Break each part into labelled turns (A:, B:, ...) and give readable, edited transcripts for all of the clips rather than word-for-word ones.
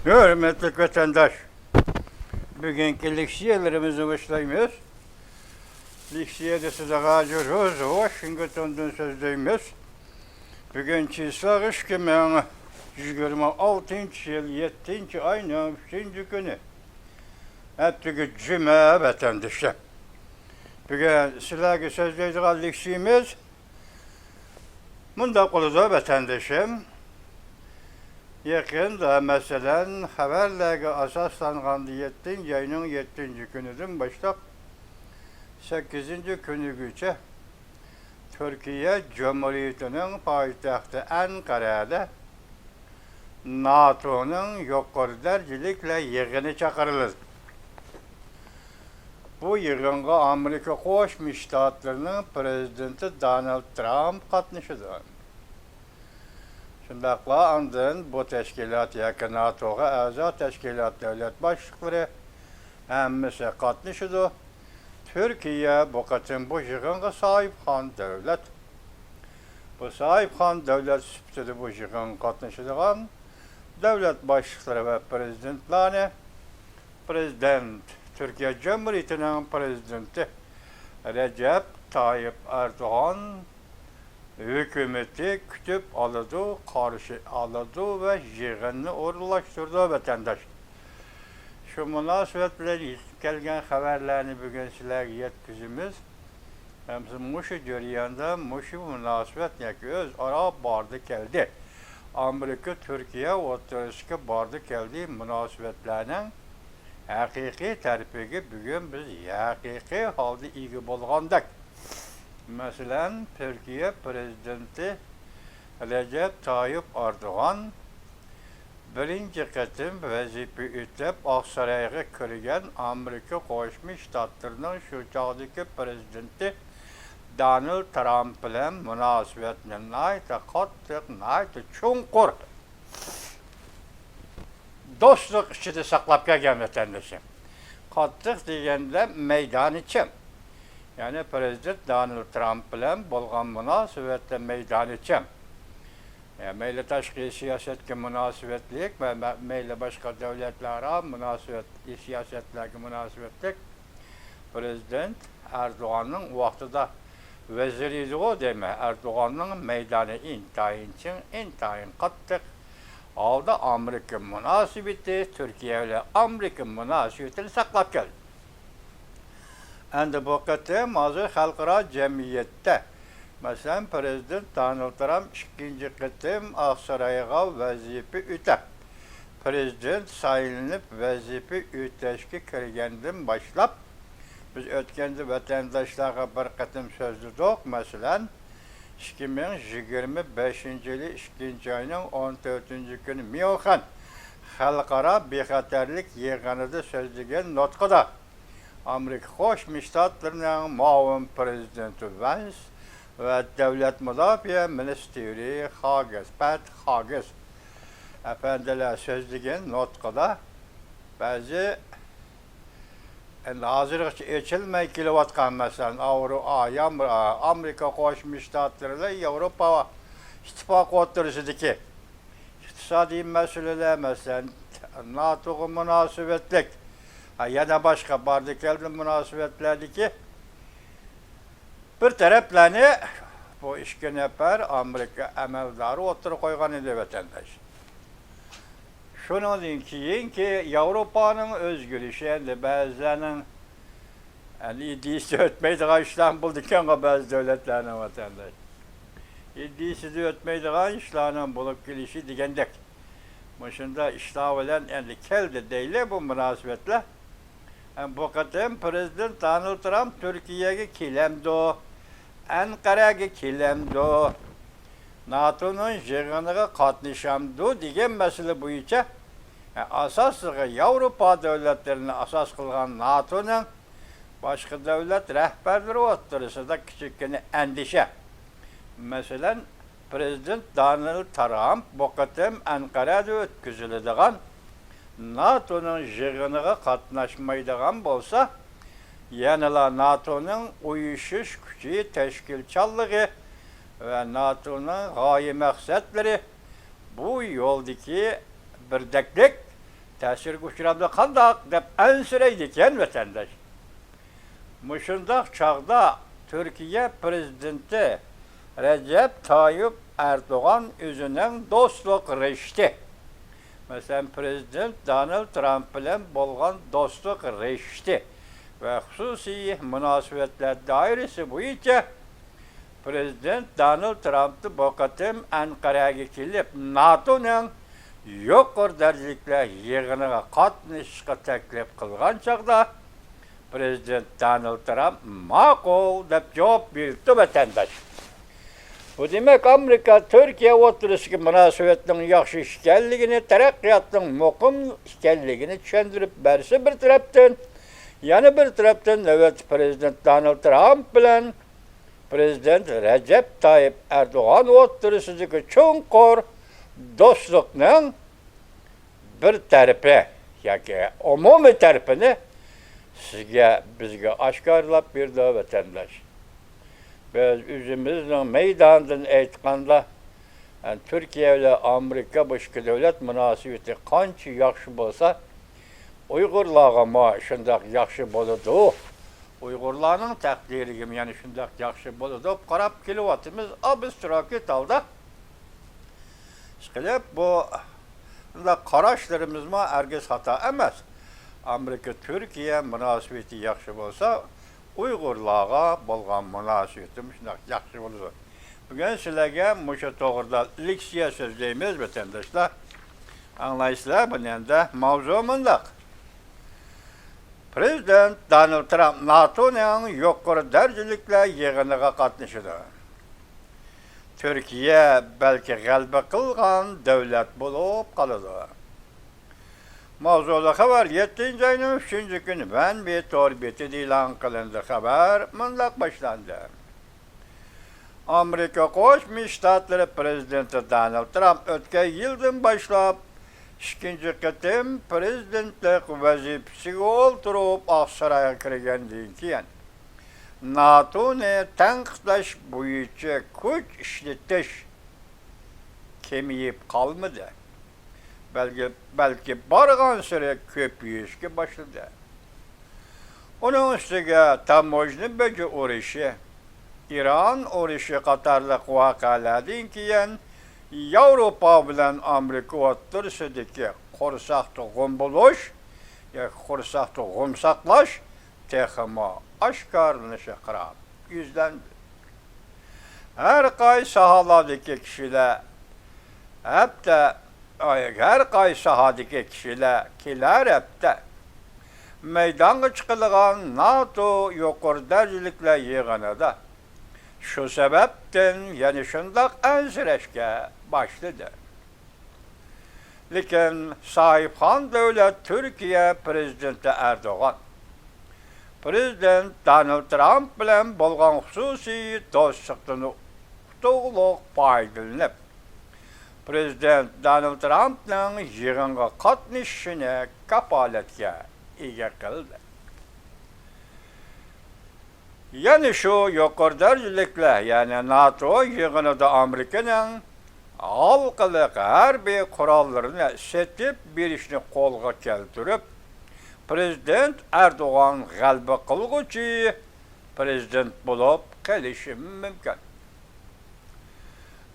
A: Hürmetli vatandaş, bugünkü liksiyelerimizi başlayımız. Liksiyede size gacırız, Washington'dan sözdeyimiz. Bugün çiğsa 2026 yıl 7. ayın 3. günü. Hepteki cüme vatandaşı. Bugün sizlerle sözdeydiğimiz liksiyemiz, bunda koluda vatandaşım. Yakında mesela haberlerine asaslanğan 7. ayının 7. günüdün başlap 8. günügüçe Türkiye Cumhuriyeti'nin payitahtı Ankara'da NATO'nun yukarı derecelikle yığını çağırılır. Bu yığınga Amerika Koşmuş Ştatlarının prezidenti Donald Trump katmışıdır. Şundaqla andın bu teşkilat yakın NATO'ga a'za teşkilat devlet başlıkları hemmisi katmışıdır. Türkiye bu katın bu yığınga sahipxan devlet. Bu sahipxan devlet süptüdü bu yığın katmışıdığan devlet başlıkları ve prezidentlerine Türkiye Cumhuriyeti'nin prezidenti Recep Tayyip Erdoğan hükümeti kütüp aladı, karşı aladı ve yığını orlaştırdı vatandaş. Şu münasebetle gelgen haberlerini bugün sizlerle yetkizimiz. Hemsi muşu jöriyanda muşu münasebet yaki öz ara bardı geldi. Amerika, Türkiye oturuşka bardı geldi münasebetlerinin hakiki terpigi bugün biz hakiki halde iyi bulgandık. Mesela Türkiye Prezidenti Recep Tayyip Erdoğan birinci kıtım vazife ütlep Aksaray'a kirgen Amerika Koşmuş Ştatlarının şu çağdaki prezidenti Donald Trump ile münasebetinin nayta kattık, nayta çunkur dostluk içinde saklap gelgen vatandaşım. Kattık degende meydan için. Yani Prezident Donald Trump ile bolgan münasebette meydan için. Meyle taşkı siyasetki münasebetlik ve meyle başka devletlere siyasetlerdeki münasebetlik Prezident Erdoğan'ın vaxtıda veziriydi o deme. Erdoğan'ın meydanı intayin için intayin kattık. Alda Amerika münasebeti, Türkiye ile Amerika münasebetini saklap geldi. Endi bu kıtım hazır halkara cemiyette. Mesela Prezident Donald Trump ikinci kıtım Aksaray'a vazife üte. Prezident sayılınıp vazife üteşki kirgendin başlap. Biz ötkendi vatandaşlara bir kıtım sözlüdük. Mesela 2025 yılı 2. ayının 14. günü Miyonhan halkara bexaterlik yığınıda sözlügen notqıda. Amerika Koşmuş Ştatlarının muavin prezidenti Vance ve devlet müdafiye ministeri Pat Haggis efendiler sözlügen notqıda bazı hazır içilmey kilovatkan mesela Amerika Koşmuş Ştatları Avrupa İttifak oturusudaki iktisadi meseleler mesela NATO münasebetlik ya da başka bardı geldi münasebetlerdeki bir taraflarını bu işkini yapar Amerika emeldarı oturup koygan idi vatandaş. Şunu deyin ki Avrupa'nın özgürlüğü bazılarının iddiası ötmeydiği işlerini buldukken bazı devletlerine vatandaş. İddiası de ötmeydiği işlerini bulup gelişi digendek. Başında işlavelen keldi değil bu münasebetle. Bu kadın Prezident Donald Trump Türkiye'ye kilemdi, Ankara'ya kilemdi, NATO'nun yığınına katlaşamdı diyen mesele boyunca asaslığı Avrupa devletlerini asas kılgan NATO'nun başka devlet rehberleri oturusunda küçükken endişe. Mesela Prezident Donald Trump bu kadın Ankara'da ötküzülüdüğün NATO'nun yığınına katlaşmaydıgan bolsa, yanıla NATO'nun uyuşuş gücü teşkilçallığı ve NATO'nun gaye məqsədləri bu yoldaki birdeklik Təsirə uçuranda qandaq deb ənsirəydi ekan vətəndaş. Muşundaq çağda Türkiye prezidenti Recep Tayyip Erdoğan özünün dostluq reşti. Məsələn, prezident Donald Trump bilan bolğan dostluq reşti və xüsusi münasibətlər dairəsi boyunca prezident Donald Trump'ı bu qatim Anqaraga kelib NATO'nun yuqori dərəcəliklə yığınına qatnashishga taklif qilgan chaqda prezident Donald Trump ma'qul deb javob berdi vatandaş. Bu demek Amerika Türkiye o'tirishga munosabatning yaxshi ekanligini, taraqqiyotning muqim ekanligini tushuntirib bersa bir tarafdan, yana bir tarafdan navbat prezident Donald Trump bilan prezident Recep Tayyip Erdoğan o'tirishidagi chunqur do'stlikning bir tarafi yoki umumiy tarafini bizga oshkorlab berdi vatandaş. Biz özümüzün meydandan aytqanda Türkiye ile Amerika başka devlet münasibeti qancha yaxshi bo'lsa, Uyg'urlarga ma shundaq yaxshi bo'ladi. Uyg'urlarning taqdiriga yana shundaq yaxshi bo'ladi deb qarab kelyapmiz. Biz Türkiye alda. Qilib bu qarashlarimiz ma herkes hata emas. Amerika Türkiye münasibeti yaxshi bo'lsa, Uyg'urlarga bo'lgan munosabatim shunday yaxshi bo'ladi. Bugun sizlarga mushu to'g'rida leksiya so'zlaymiz vatandoshlar. Anglaysizlar, buni endi mavzu bundoq. Prezident Donald Trump NATO'ning yuqori darajaliklar yig'iniga qatnashadi. Türkiye belki g'alaba qilgan davlat bo'lib qoladi. Mavzuda xabar 7 ayının 3. günü ben bir torbeti ilan kılındı xabar mınlaq başlandı. Amerika Qo'shma Shtatları prezidenti Donald Trump o'tgan yildan boshlab ikkinchi qatim prezidentlik vazifasiga o'tirib Oqsaroyga kirgandan keyin NATO'ni tanqidlash bo'yicha kuch ishlatish kemiyib qolmadi. Belki bargan süre köpüyüşke başladı. Onun üstüge tamojni böcü uğraşı, İran uğraşı Katarlık vakalardan keyin Avrupa bilen Amerika o'rtasidagi qo'rsaqda g'umbulush, qo'rsaqda g'umsaqlash texmo oshkorlanishi qirab yuzlandi. Her qaysi sohalardagi kishilar her qaysi sohadagi kishilar kelar hafta maydonga chiqilgan NATO yuqori darajaliklar yig'inida shu sababdan yana shundoq ansirashga başladı. Lekin sahibxon davlat Türkiye prezidenti Erdoğan prezident Donald Trump bilan bo'lgan xususiy do'stlikdan to'liq foydalanib prezident Donald Trump'ның yig'inga qatnashishini kafolatga ega qildi. Yani şu yuqori darajaliklar, yani NATO yig'inida Amerikaning halqalik harbiy qurollarini setib berishni qo'lga keltirib, prezident Erdo'g'an g'alaba qilguvchi prezident bo'lib qolishi mumkin.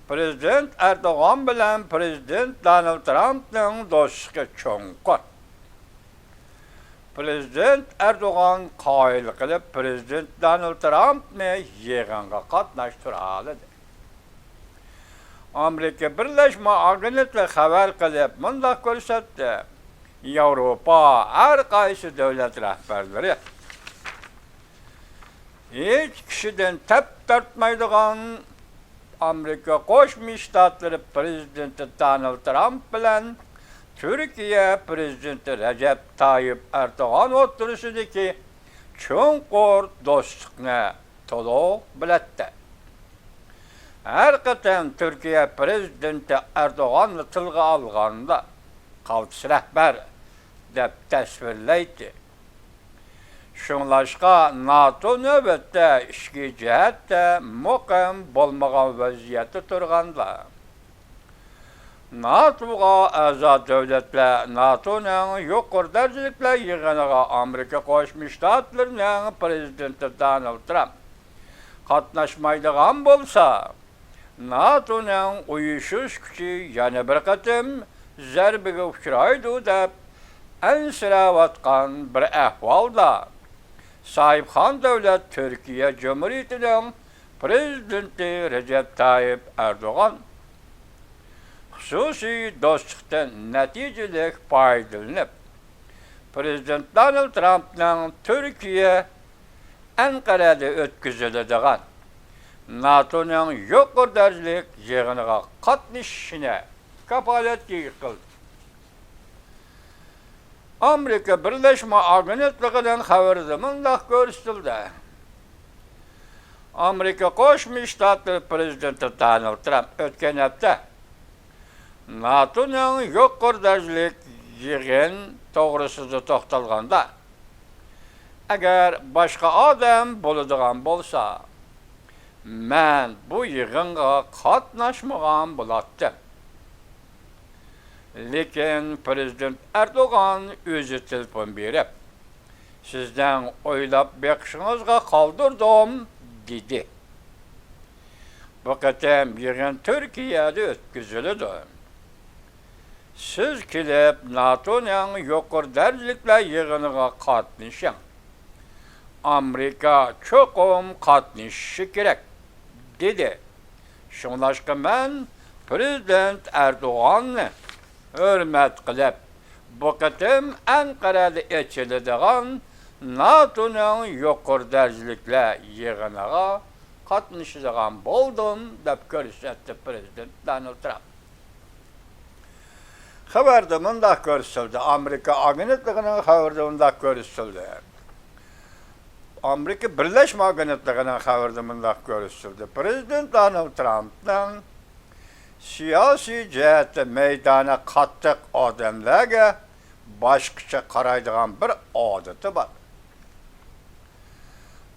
A: Prezident Erdoğan bilan prezident Donald Trump'ның do'stligi cho'nqur. Prezident Erdoğan qoyil qilib, prezident Donald Trump'ni yig'inga qatnashtiradi. Amerika Birleşme Agentliği xabar qilib, mundaq ko'rsatdi. Yevropa har qaysi davlat rahbarlari hech kishidan tap tortmaydigan Amerika Qo'shma Shtatları prezidenti Donald Trump bilan Türkiye prezidenti Recep Tayyip Erdoğan o'tirishidagi chunqur do'stlikni to'liq biladi. Her qatam Türkiye prezidenti Erdoğan'ni tilga olganda qaltis rahbar deb tasvirlaydi. Şunlaşqa NATO növbətdə işki cəhətdə muqim bolmagan vəziyyətdə turğanda. NATO'ga a'zo davlatlar NATO'ning yuqori darajaliklar yig'iniga Amerika Qo'shma Shtatlarining prezidenti Donald Trump qatnashmaydigan bo'lsa, NATO'ning uyushish kuchi yana bir qatim zarbaga uchraydi deb ansirayotgan bir ahvolda sohibxon davlat Turkiya Cumhuriyatining prezidenti Recep Tayyip Erdo'g'an xususiy do'stlikdan natijalik foydalanib, Prezident Donald Trumpning Turkiya Ankara'da o'tkaziladigan NATO'ning yuqori darajalik yig'iniga qatnashishini kafolatga qildi. Amerika Birleşme Agentligining xabarida mundaq ko'rsatildi. Amerika Qo'shma Shtatlari prezidenti Donald Trump o'tgan hafta NATO'ning yuqori darajalik yig'in to'g'risida to'xtalganda, agar boshqa odam bo'ladigan bo'lsa, men bu yig'inga qatnashmagan bo'lardim. Lekin Prezident Erdo'g'an o'zi telefon berib, sizdan o'ylab beqishingizga qoldirdim dedi. Bu qatam yig'in Turkiyada o'tkaziladi. Siz kelib NATO'ning yuqori darajaliklar yig'iniga qatnashing. Amerika cho'qim qatnashishi kerak dedi. Shunlashqa men Prezident Erdo'g'anni hurmat qilib, bu qatim Ankara'da ochiladigan NATO'ning yuqori darajaliklar yig'iniga qatnashadigan bo'ldim deb ko'rsatdi Prezident Donald Trump. Xabarda mundaq ko'rsatildi. Amerika agentligining xabarida mundaq ko'rsatildi. Amerika Birleşme Agentligining xabarida mundaq ko'rsatildi. Prezident Donald Trumpning siyosiy jihatda maydona qattiq odamlarga boshqacha qaraydigan bir odati bor.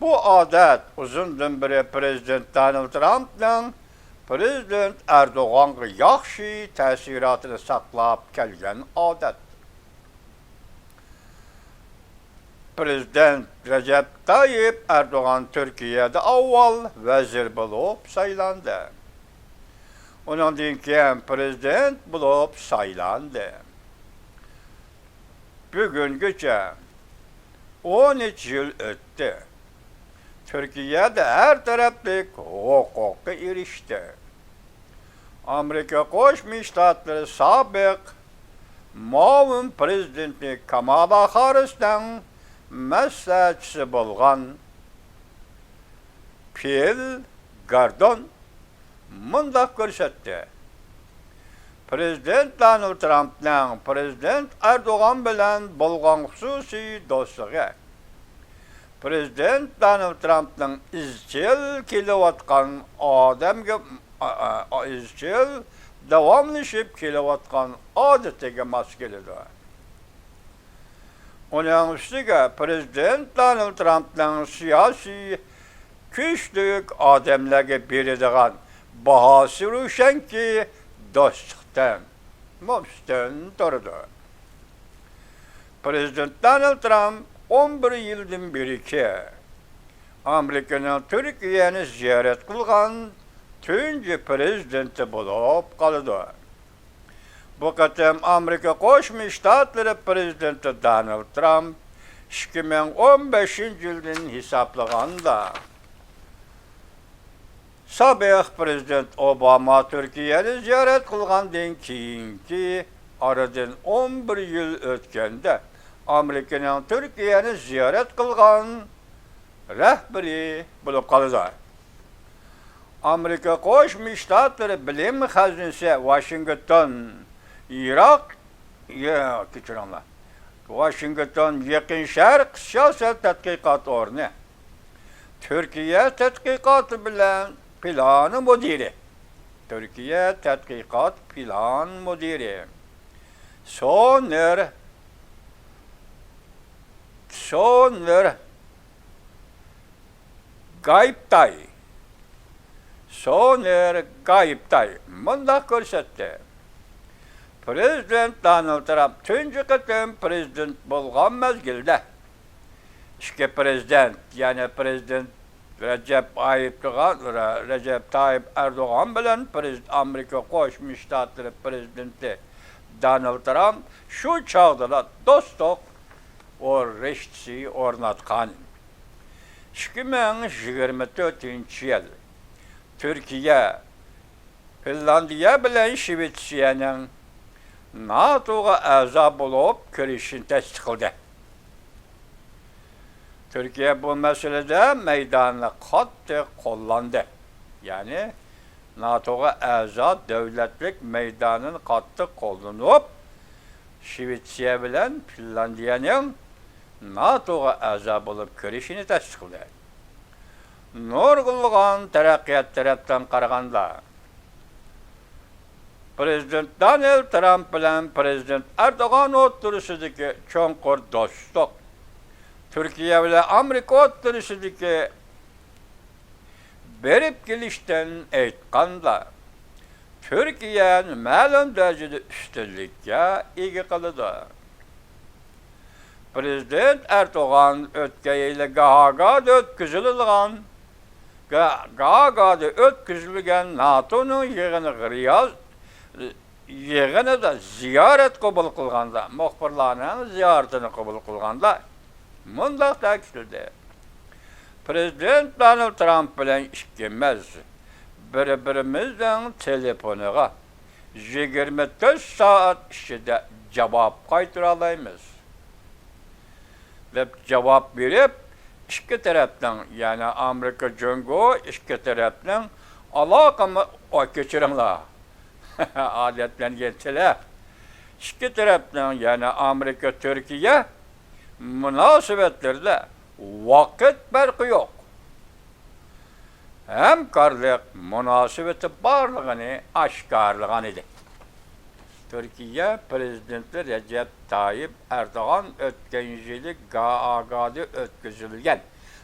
A: Bu odat uzundan beri Prezident Donald Trumpning Prezident Erdo'g'anga yaxshi ta'sirotini saqlab kelgan odat. Prezident Recep Tayyip Erdo'g'an Turkiyada avval vazir bo'lib saylandi. Ondan keyin prezident bo'lib saylandi. Bugungacha 13 yil o'tdi. Turkiyada her taraflik huquqqa erishdi. Amerika Qo'shma Shtatlari sobiq muavin prezidenti Kamala Harris'dan maslahatchisi bo'lgan Phil Gordon mundaq ko'rsatdi. Prezident Donald Trumpning Prezident Erdo'g'an bilan bo'lgan xususiy do'stligi Prezident Donald Trumpning izchil kelayotgan odamga izchil davomlashib kelayotgan odatiga mos keladi. Uning ustiga Prezident Donald Trumpning siyosiy kuchli odamlarga beradigan bahosi ro'shanki do'stlikdan mustaqil turdi. Prezident Donald Trump 11 yildan beri Amerikaning Turkiyani ziyorat qilgan tunji prezidenti bo'lib qoldi. Bu qatam Amerika Qo'shma Shtatlari prezidenti Donald Trump 2015-yildan hisoblaganda sobiq prezident Obama Turkiyani ziyorat qilgandan keyingi oradan 11 yil o'tganda Amerikaning Turkiyani ziyorat qilgan rahbari bo'lib qoldi. Amerika Qo'shma Shtatlari bilim xazinasi Washington, Washington Yaqin Sharq siyosat tadqiqot o'rni Turkiya tadqiqoti bilan plan mudiri. Turkiya tadqiqot plan mudiri. Soner Gayiptay mundaq ko'rsatdi. Prezident Donald Trump tunji qitim prezident bo'lgan mezgilda ikki prezident, ya'ni prezident Recep Tayyip Erdoğan bilan Amerika Qo'shma Shtatlari prezidenti Donald Trump shu chog'da do'stlik rishtasini o'rnatgan. 2024-yil Türkiye, Finlandiya bilan Shvetsiyaning NATO'ga a'zo bo'lib kirishini tasdiqladi. Türkiye bu meselede meydanını qattiq qo'llandi. Ya'ni NATO'ga a'zo davlatlik meydanını qattiq qo'llanib, Shvetsiya bilan Finlandiyaning NATO'ga a'zo bo'lib kirishini tasdiqladi. Nurg'unlagan taraqqiyot tarafdan qaraganda Prezident Donald Trump bilan Prezident Erdo'g'an o'rtasidagi cho'nqur do'stlik, Türkiye bilan Amerika o'rtasidagi berib kelishdan aytganda, Türkiye ma'lum darajada ustunlikka ega qiladi. Prezident Erdo'g'an o'tgan yili Gaaga'da o'tkazilgan NATO'ning yig'inida ziyorat qabul qilganda, muxbirlarning ziyoratini qabul qilganda mundaq ta'kidladi. Prezident Donald Trump bilan ikkimiz bir-birimizning telefoniga 24 soat ichida javob qaytara olamiz deb javob berib, ikki tarafdan, ya'ni Amerika Jongo ikki tarafdan aloqani kechiringlar. Adetlengençiler. İki tarafdan, yani Amerika, Türkiye münasebetlerinde vakit farkı yok. Hemkarlık münasebeti barlığını aşkarlığın idi. Türkiye Prezidenti Recep Tayyip Erdoğan ötken yılı Gaaga'da ötküzülgen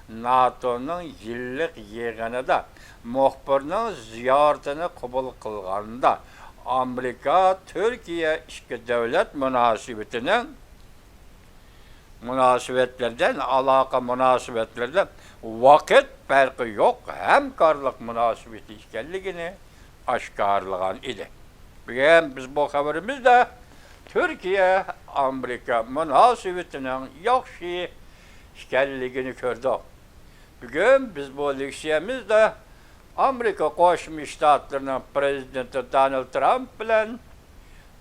A: NATO'nun yıllık yığınında muhbirinin ziyaretini kabul kılganda Amerika, Türkiye iki devlet münasebetlerden, alaka münasebetlerden vakit farkı yok, hemkarlık münasebeti işgalliğini aşkarlığın idi. Bugün biz bu haberimizde Türkiye, Amerika münasebetinin yaxşı işgalliğini gördük. Bugün biz bu leksiyemizde Amerika Qo'shma Shtatlarining prezidenti Donald Trump bilan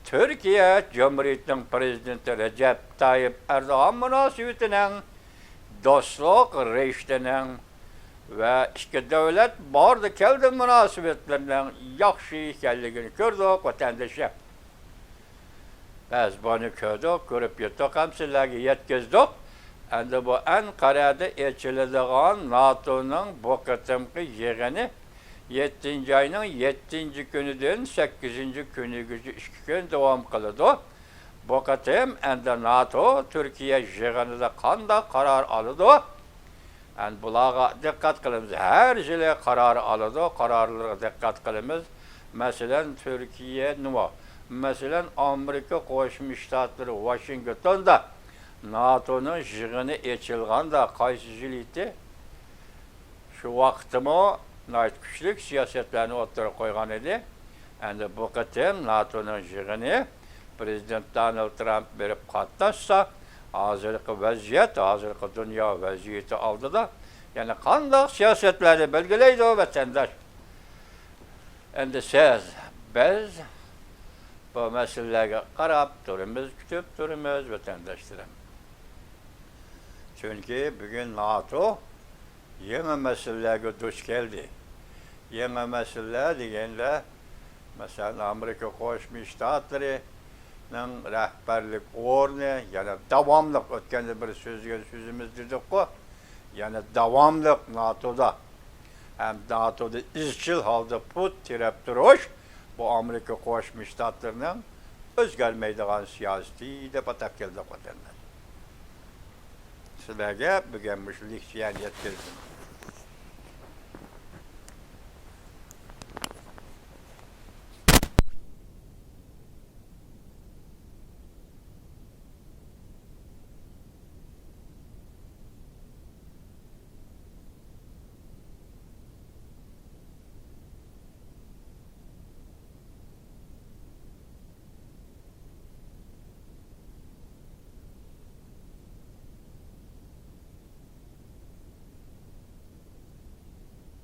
A: Türkiye Cumhuriyetining prezidenti Recep Tayyip Erdo'g'an munosabatining do'stlik rishtining ve ikki davlat bordi keldi munosabatlarining yaxshi ekanligini ko'rdik vatandoshlar. Biz buni ko'rdik, ko'rib yetdik, ham sizlarga yetkazdik. Endi bu Ankara'da elchiladigan NATO'ning bu qatimki yig'ini 7. ayning 7. kunidan 8. kunigacha 2 kun davom qiladi. Bu qatim endi NATO Türkiye yig'inida qanday qaror oladi? Yani bularga dikkat qilamiz. Her yili qaror oladi, qarorlarga dikkat qilamiz. Masalan, Türkiye nima? Masalan, Amerika Qo'shma Shtatlari Washingtonda NATO'nun yig'ini ochilganda qaysi yil edi? Shu vaqtimi kuchli siyosatlarni o'rtaga qo'ygan edi. Endi bu qatim NATO'nun yig'ini Prezident Donald Trump berib qatnashsa, hozirgi vaziyat, hozirgi dunyo vaziyati oldida, yani qanday siyosatlarni belgilaydi o vatandaş. Endi biz bu meselelerge qarab turimiz, kutib turimiz vatandaşlarım. Çünkü bugün NATO yeni meselelerge duş geldi. Yeni meseleler degenler, mesela Amerika Qo'shma Shtatlarining rahbarlik o'rni, yana davomli o'tganda bir so'zimiz dedik-ku, yana davomli NATO'da, hem NATO'da izchil holda put tirab turish bu Amerika Qo'shma Shtatlarining o'zgarmaydigan siyosati deb atab keldik vatandaş. Sizlarga bugun mushlik yetkazdim.